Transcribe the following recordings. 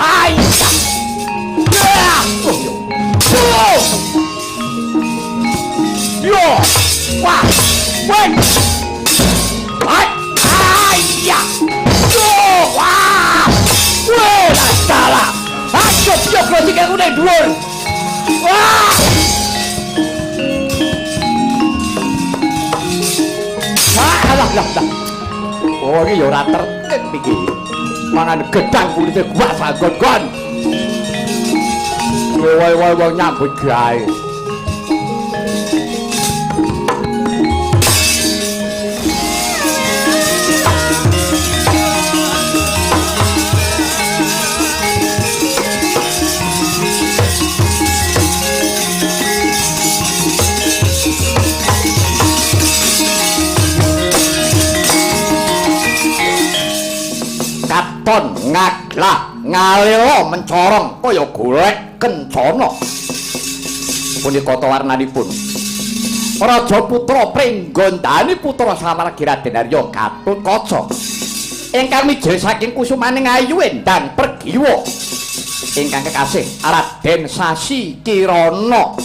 Ai. Yo. Wah. Wen. Ayah. Yo. Wah. Weh, salah. Ayo piye krotik aku ning dhuwur. Wah. Alah. Oh, iki ya ora tertib iki. Mangan gedang kulite gua sagon-gon. Woi nyambut gawe. Katon ngaglah ngalelo mencorong kaya golek kencana punika ta warnanipun Raja Putra Pringgondani putra Samargi Raden Arya Gatotkaca ingkang mijil saking kusumaning ayu endang pergiwa ingkang kekasih Raden Sasi Kirana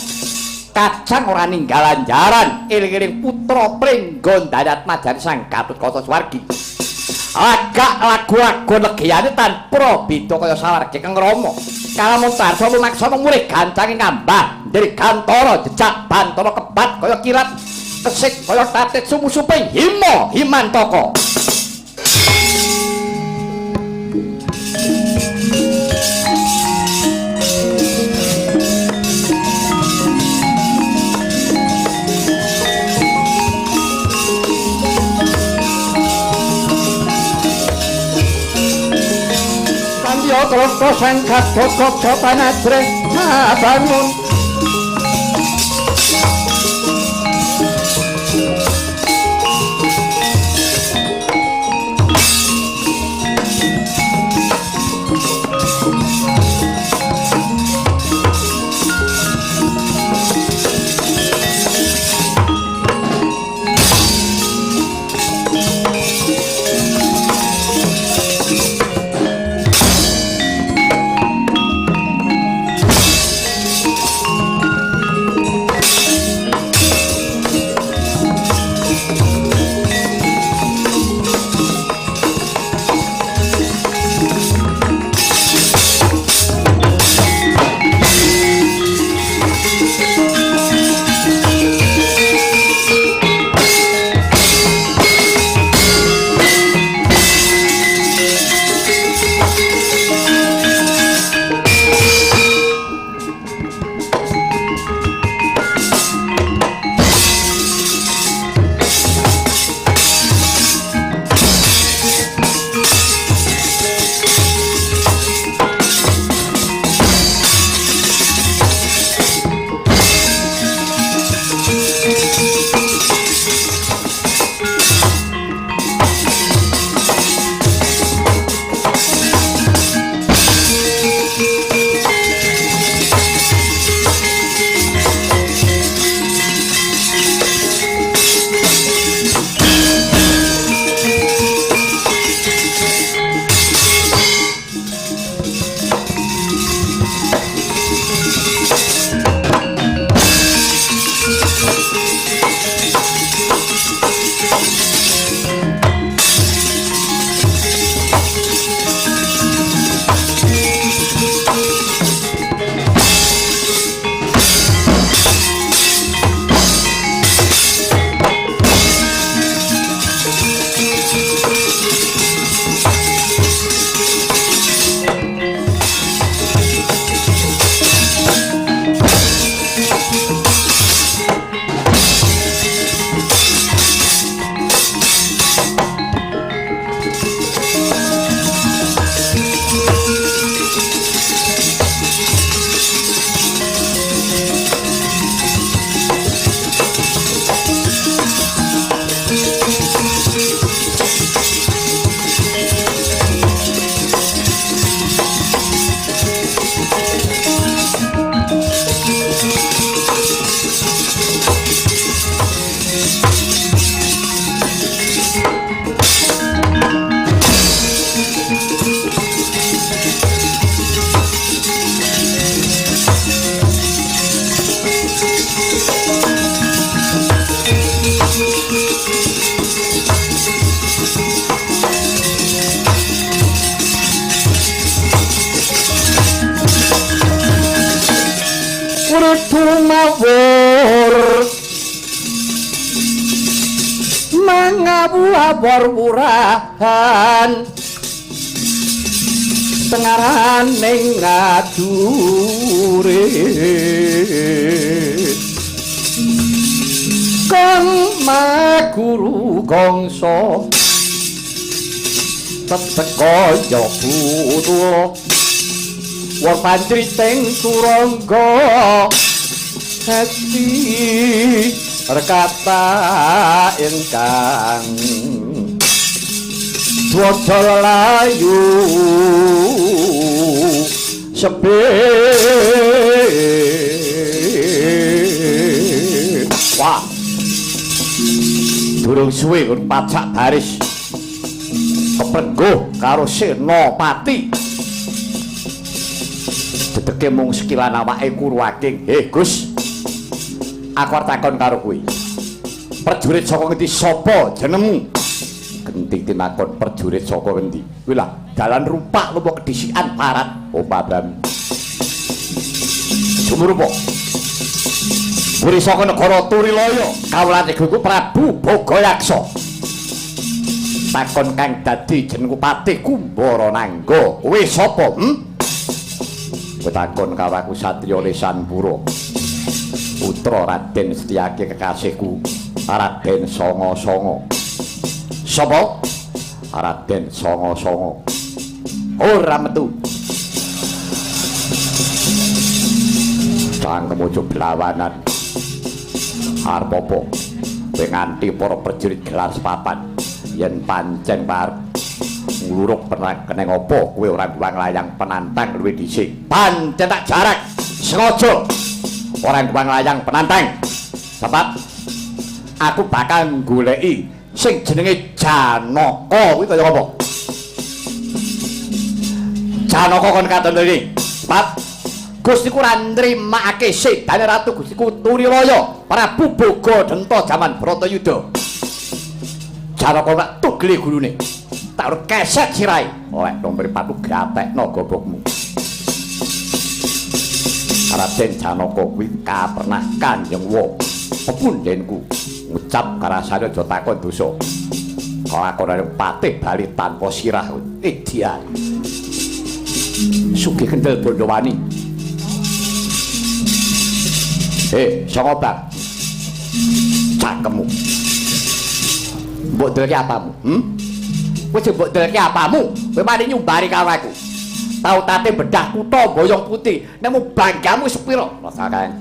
kacang ora ninggal anjaran eling-eling putra Pringgondani atmajan Sang Gatotkaca Suwargi agak lagu-lagu legiyane tanpa beda kaya sawargi Kang Rama kalamun tarsa lumaksana murih gancang ngambah ndiri gantara jejak bantara kebat kaya kilat kesik kaya tatit sumusuping himantaka terus sang Gatotkaca panajreh bangun abur murahan tengaran ning ngadure kang maguru gongso teteko ya putu wong pancriting turangga hati rekata ingkang dodol layu sepi wah durung suwe kon pacak baris keprengguh karo Senopati dedeke mung sekilan awake Kurwaking. Gus, aku arep takon karo kowe. Prajurit saka ngendi sapa jenengmu? Genting tinakon prajurit saka ngendi? Kuwi lah dalan rupak lumba kedisikan parat. Oh, Pabram. Sumurupa. Muri saka negara Turilaya, kawulane Gugu Prabu Bogayaksa. Takon kang dadi jenengku Patih Kumbara Nangga. Kowe sapa? Kowe takon karo aku Satriya Lesanpura. Putra Raden Setyaki kekasihku, Raden Sanga-Sanga. Sapa? Raden Sanga-Sanga. Ora metu. Cangkemmu blawanan. Arep apa? Kowe nganti para prajurit gelar sepapan. Yen pancen parep nguruk perang keneng apa kowe ora duwang layang penantang luwih dhisik. Pancen tak jarak sengaja ora duwang layang penantang. Sebab aku bakal goleki sing jenenge Janaka kuwi kaya apa? Janaka kon katon iki. Sebab Gustiku ora nrimakake sedane Ratu Gustiku Turilaya Prabu Bogadenta jaman Bratayuda. Janaka nak tugli gulune. Tak urut keset sirahe. Oleh dong mripatku gatekno gobokmu. Raden Janaka kuwi kapernah Kanjeng Wa pepundhenku ngucap karasane aja takon dosa. Kelakonane patih bali tanpa sirah. Dian. Sugih kendel Bondowani. Sanga Bang. Cangkemmu. Mbok deleke apamu? Wis mbok deleke apamu? Kowe mari nyumbari karo aku. Tau tate bedah kutha Boyong Putih, nemu banggamu sepira? Rasakan.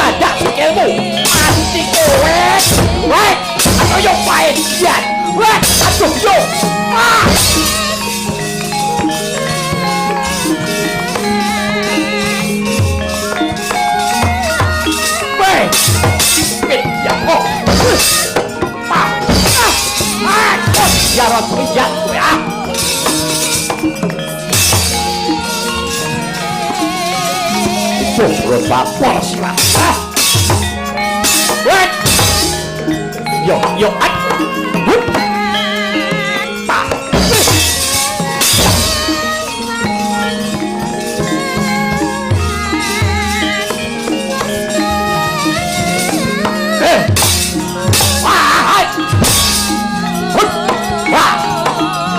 Dadak sikilmu mati kowe. Weh, ayo pae jan. Weh, aduh yo. Weh. Ya kok. Ya rot ya kowe ah. Bro bapor silat. Weh. Yo, at. Ta. Wah. Hut. Wah.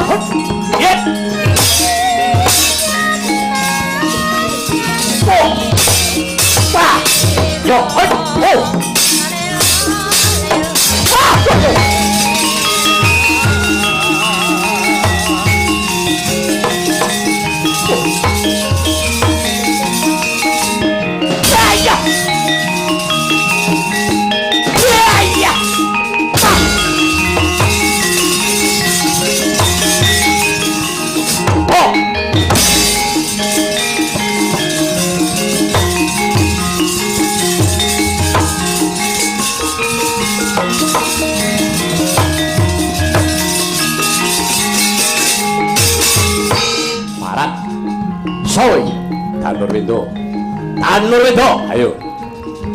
Hut. Yet. Wah. Yo, hut. Oh. Soy Tanur Windo. Tanur Windo, ayo.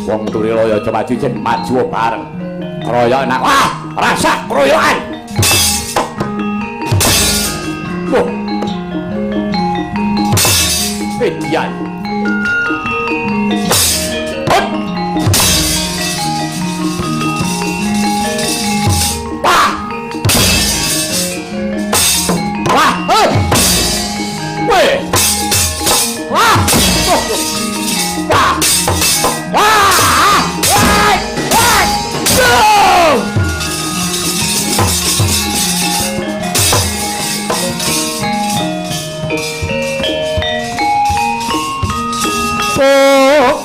Wong turi loyo coba cincin maju bareng. Keroyokan. Wah, rasa keroyokan. Loh. Pedian. Hut. Wah. Wah, hei. Weh. Wah! Wah! Wah! Wah! Wah! Go! Oh!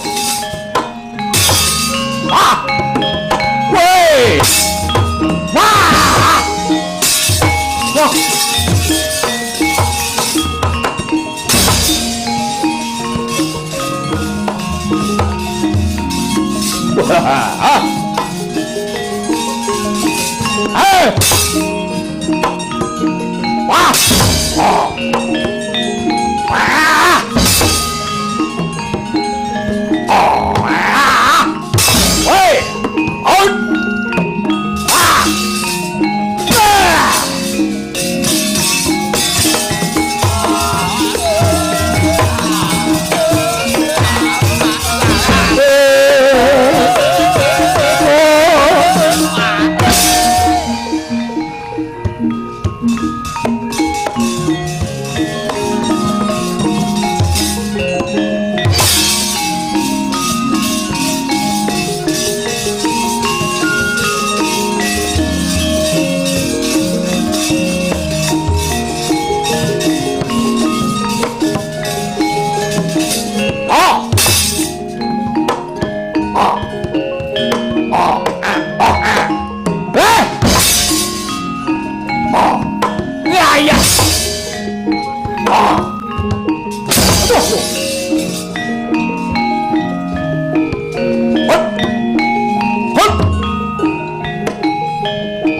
Wah! Weh! Wah! Wah! Hey! Wah! Oh! Wah! Oh! Wah! Hey! On! Wah!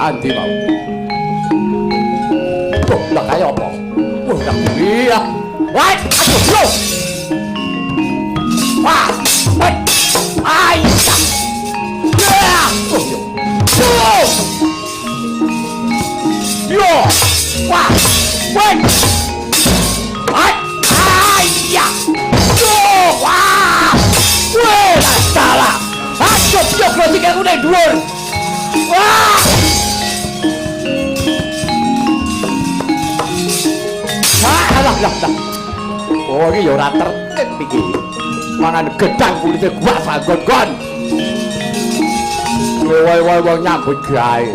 Andi mau. Tuh, lah kayak apa? Wah, udah iya. Wah, aduh, bro. Wah, wait. Aisyah. Ya. Yo. Yo. Wah, wait. Aisyah. Yo. Wah. Weh, salah. Aduh, yo, bro, tiga udah dua. Wah. Lah. Oh, ini ya ora tertib iki. Mangan gedang kulite gua sagon-gon. Woy wong nyambut gawe.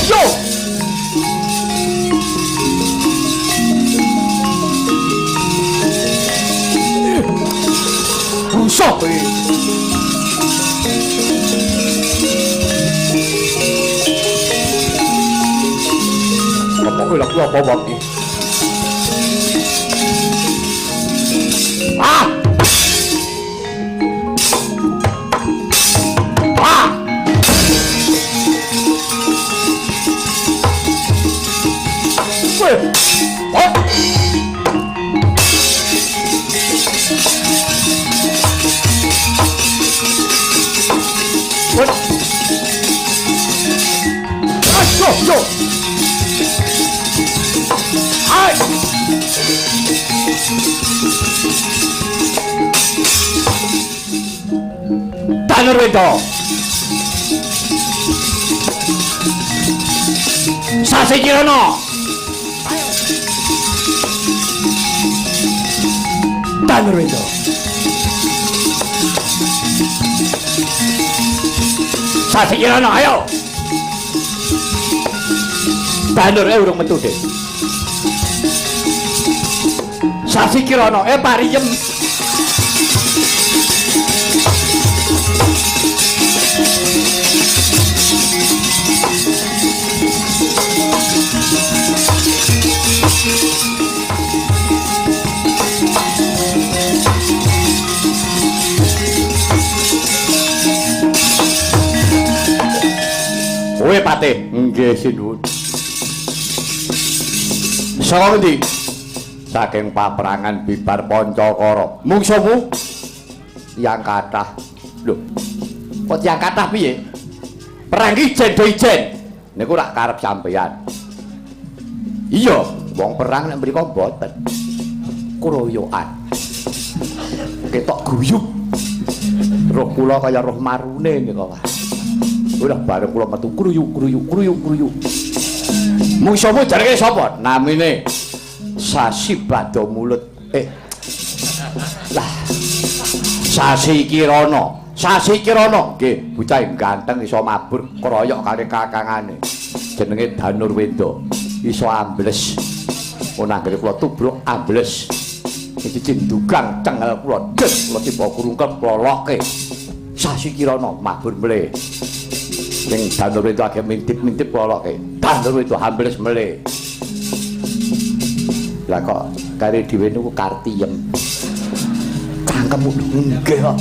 yo. Usah kowe. Apa kowe lak apa wae. Ah! Ah! Kowe. Oh! What? Yo! Ai! Tanur Wedo. Sasi Kirana. Tanur Wedo. Sasi Kirana, ayo. Tanur urung metu Dik. Sasi Kirana pariyem. Kowe Patih, nggih sinuwun. Saka ngendi? Saking paperangan bibar Pancakara. Mungsuhmu yang kathah. Lho. Kok yang kathah piye? Perang iki ijen do ijen. Niku rak karep sampeyan. Iya, wong perang nek mriko mboten. Kroyokan. Ketok guyub. Roh kula kaya roh marune nika wae. Udah bareng kula metu kruyuk. Mungsuhmu jenenge sapa? Namine Sasi Bada Mulut. Lah. Sasi Kirana. Sasi Kirana nggih, bocah ganteng iso mabur kroyok kali kakangane. Jenenge Danur Wendo. Iso ambles. Ono anggere kula tubruk ambles. Iki cindugang cengel kula des kula tiba kurungkel kula loke. Sasi Kirana mabur mleh. Sing Danur itu agak mintip-mintip kolok Danur itu ambles meleh. Lah kok kari dhewe niku Kartiem. Cangkemmu nggih kok.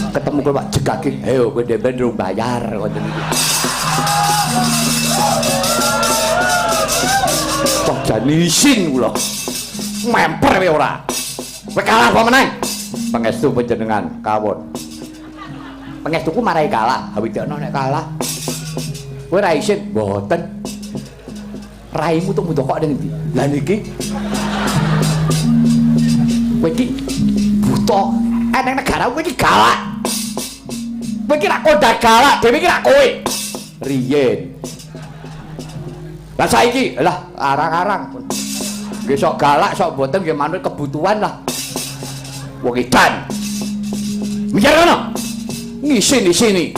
Ketemu kowe Pak jegake, "Ayo kowe ndek durung bayar," ngoten niku. Kok jane isin kula. Memper kowe ora. Kowe kalah apa meneh? Pangestu panjenengan kawon. Pangestuku marai kalah, awidakno nek kalah. Kowe ra isin mboten. Raimu tuk mudah kok ning ndi? Lah niki. Kowe iki buta. Nang negara kowe iki galak. Kowe iki ra kodak galak, dhewe iki ra kowe. Riyen. Lah saiki, lah arang-arang. Nggih sok galak, sok mboten nggih manut kebutuhan lah. Wong edan. Mikir ngono. Ngisi-sini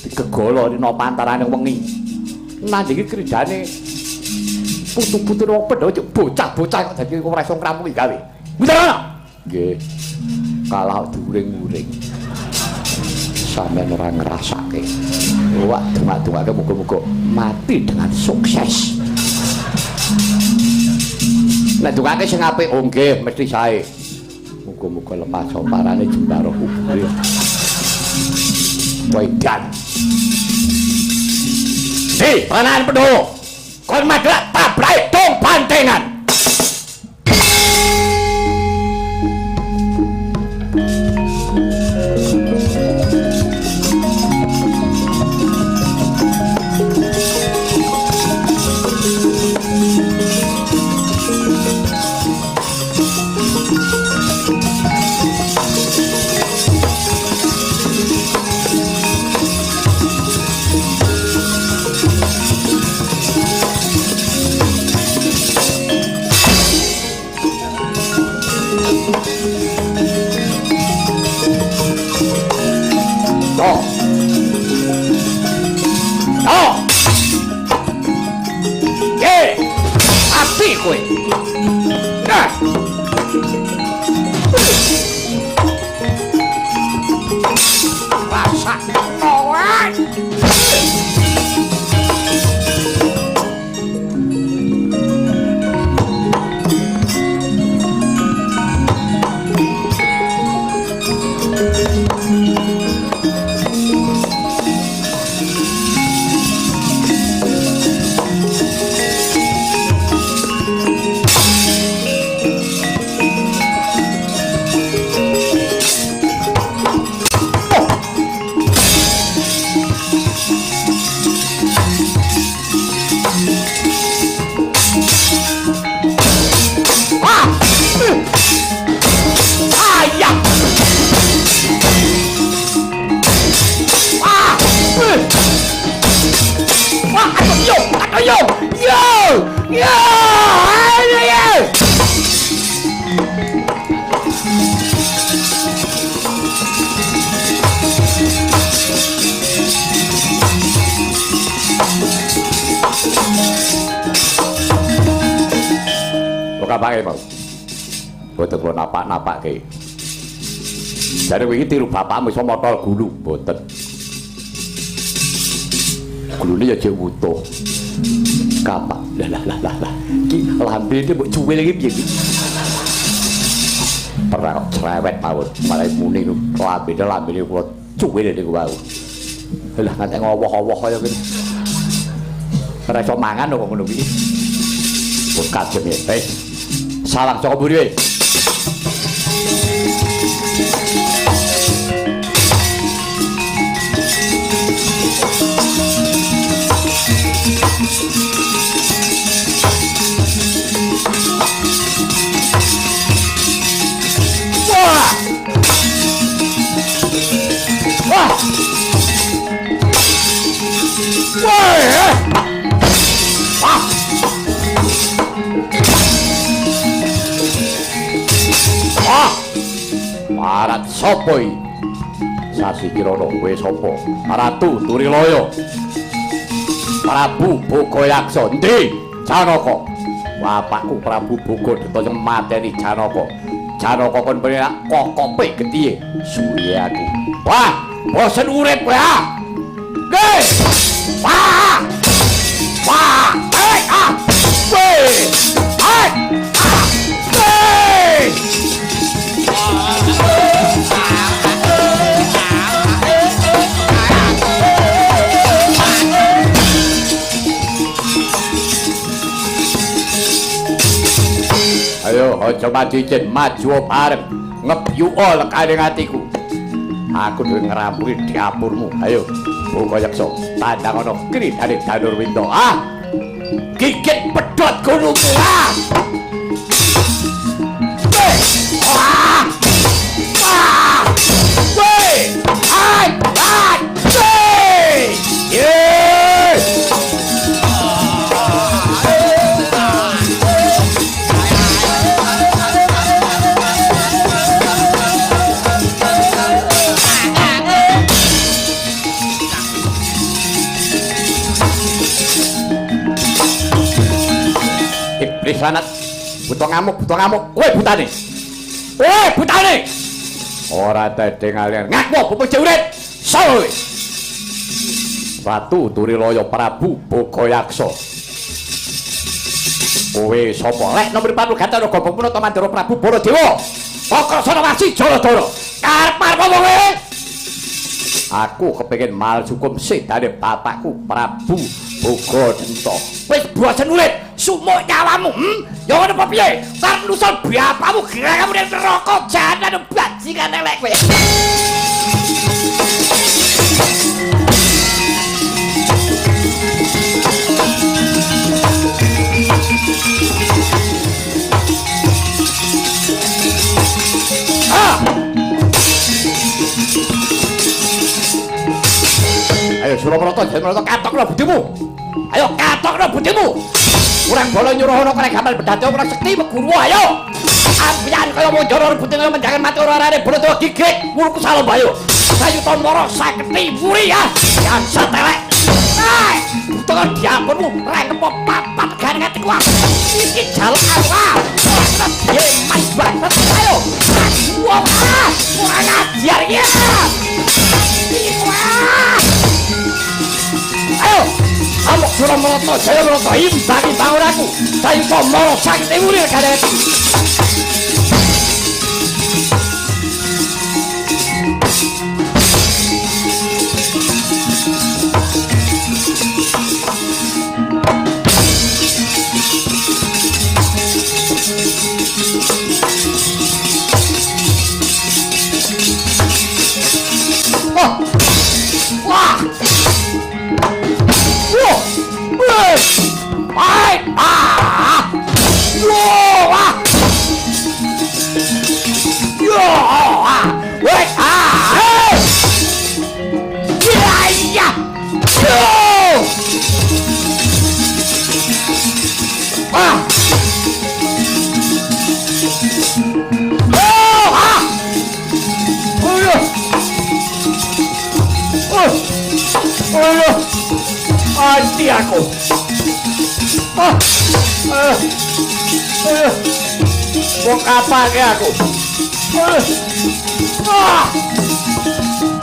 digegolo dina pantarane wengi nang iki kerjane putu-putu wong pedho bocah-bocah kok dadi ora iso ngramuki gawe bener ana nggih kalah during-uring sampeyan ora ngrasake wak donga-dongake muga-muga mati dengan sukses nek dongake sing apik oh nggih mesti sae muga-muga lepas parane jembaro kubure Wedan. Panan pedho. Kon madrak tabrak dong bantengan. napake mau. Boten kula napak-napake. Jare wingi tiru bapakmu iso motol gulu, boten. Gulune ya jek utuh. Kapak. Lah. Iki lambene mbok cuwil iki piye iki? Pernah kok cerewet mawon, malah muni lambene kula cuwil niku wau. Lah nganti ngowoh-owoh kaya ngene. Ora iso mangan kok ngono kuwi. Kok kajem ya. Salam Joko Buri. Parat sapa iki? Sasi Kirana kowe sapa? Ratu Turilaya. Prabu Bogayaksa. Endi? Janaka. Bapakku Prabu Bogodeta sing mateni Janaka. Janaka kon penak kokope getihe Suryaku. Wah, bosen urip kowe ah. Nggih. Wah. Wah, Weh. Ayo, aja maju jen, maju bareng. Ngebyuka lekane atiku. Aku dhewe ngrampungi diapurmu. Ayo, Bogayaksa, tandang ana kridane Danurwinda. Ah! Gigit pedhot gunungmu. Ah! Wah! Wah! Weh! Ai! Ai! Weh! Yes! Iblis sanat buta ngamuk, kowe butane. Kowe butane. Ora dadi ngalian. Ngaku apa jauret? Sawe. Ratu Turilaya Prabu Bogayaksa. Kowe sapa? Lek nomor 4 Gatotkaca Gombongpuna Mandura Prabu Baladewa. Pakrasana Wasi Jaladara. Karep-arep apa kowe? Aku kepengin mal hukum sedane bapakku Prabu Bogodeta. Wis bosen urip, sumuk nyawamu. Ya ngono apa piye? Karep nusul bapakmu gerakamu ning neraka jahanam bajingan elek kowe. Ayo Suraprata, Jayamrata katokna budimu. Ayo katokna budimu. Urang bala nyuruh ana kene gampal bedhate ora sekti meguru ayo. Ampian kaya monjoro rebuting menjangan mati ora arane Baladewa gigrik murku Salombayo. Sayuta mara saketi muri ya. Jangan satelek. Hai, utawa diampunmu rek kepo papat gane atiku. Iki jaluk aku. Ye mas banget ayo. Wah, ora ngajar ya. Ayo, amuk Suraprata, Jayamrata imbangi bangun aku. Sayuta mara saketi muri gane atiku. Wah! Wah! Wah! Ai! Ah! Wah! Yo! Ah! Wait! Ah! Ya! Ya! Yo! Ah! Oh! Ah! Oh! Oh! Mati aku. Wong kapake aku. Ah!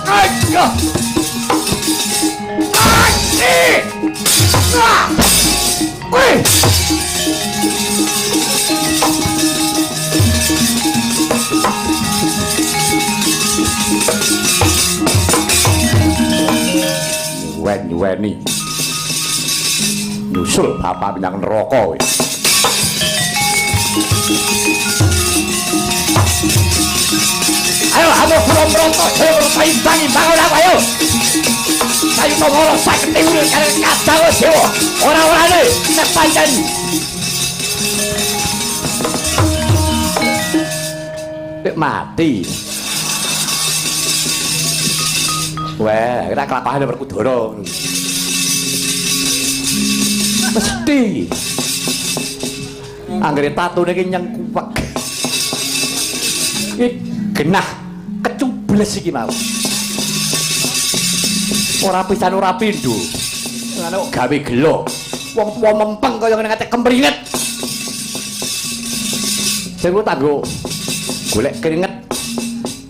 Ayo. Ayo. Ah! Woi. Weni. Nyusul bapak menyang neraka kowe. Ayo, berontok, saya imbang aku, ayo. Sayu nomoro sakit urut kalian kadang dewa. Orang-orang ini, nek pancen. Nek mati. Wah, kita kelapahan Werkudara. Mesti. Anggere tatune iki nyang kuwek. Iki genah kecubles iki mau. Ora pisan ora pindho. Ngene kok gawe gelo. Wong tuwa mempeng kaya ngene kate kemringet. Sing tanggo golek keringet.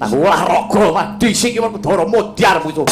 Tanggo olahraga mah dhisik iki Werkudara modyar musuh.